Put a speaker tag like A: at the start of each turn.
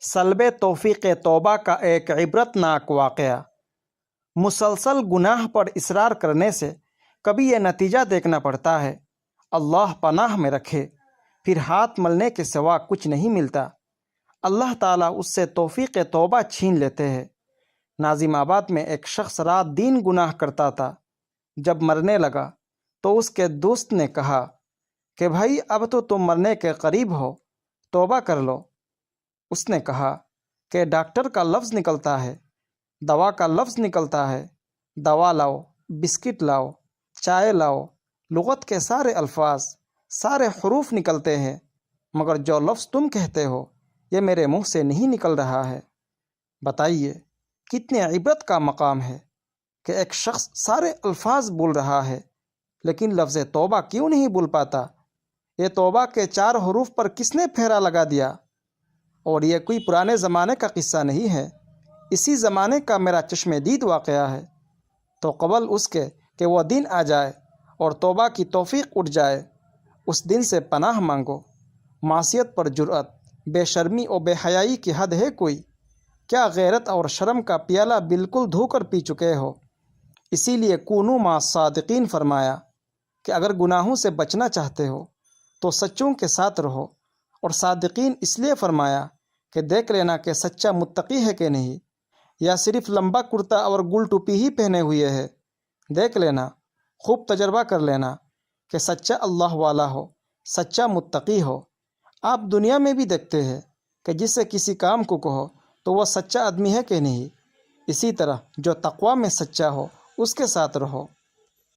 A: سلب توفیق توبہ کا ایک عبرتناک واقعہ۔ مسلسل گناہ پر اصرار کرنے سے کبھی یہ نتیجہ دیکھنا پڑتا ہے، اللہ پناہ میں رکھے، پھر ہاتھ ملنے کے سوا کچھ نہیں ملتا۔ اللہ تعالیٰ اس سے توفیق توبہ چھین لیتے ہیں۔ ناظم آباد میں ایک شخص رات دن گناہ کرتا تھا۔ جب مرنے لگا تو اس کے دوست نے کہا کہ بھائی اب تو تم مرنے کے قریب ہو، توبہ کر لو۔ اس نے کہا کہ ڈاکٹر کا لفظ نکلتا ہے، دوا کا لفظ نکلتا ہے، دوا لاؤ، بسکٹ لاؤ، چائے لاؤ، لغت کے سارے الفاظ، سارے حروف نکلتے ہیں، مگر جو لفظ تم کہتے ہو یہ میرے منہ سے نہیں نکل رہا ہے۔ بتائیے کتنے عبرت کا مقام ہے کہ ایک شخص سارے الفاظ بول رہا ہے لیکن لفظ توبہ کیوں نہیں بول پاتا؟ یہ توبہ کے 4 حروف پر کس نے پھیرا لگا دیا؟ اور یہ کوئی پرانے زمانے کا قصہ نہیں ہے، اسی زمانے کا میرا چشم دید واقعہ ہے۔ تو قبل اس کے کہ وہ دن آ جائے اور توبہ کی توفیق اٹھ جائے، اس دن سے پناہ مانگو۔ معصیت پر جرأت، بے شرمی اور بے حیائی کی حد ہے کوئی؟ کیا غیرت اور شرم کا پیالہ بالکل دھو کر پی چکے ہو؟ اسی لیے کونوا مع الصادقین فرمایا کہ اگر گناہوں سے بچنا چاہتے ہو تو سچوں کے ساتھ رہو، اور صادقین اس لیے فرمایا کہ دیکھ لینا کہ سچا متقی ہے کہ نہیں، یا صرف لمبا کرتا اور گل ٹوپی ہی پہنے ہوئے ہے۔ دیکھ لینا، خوب تجربہ کر لینا کہ سچا اللہ والا ہو، سچا متقی ہو۔ آپ دنیا میں بھی دیکھتے ہیں کہ جس سے کسی کام کو کہو تو وہ سچا آدمی ہے کہ نہیں، اسی طرح جو تقوی میں سچا ہو اس کے ساتھ رہو۔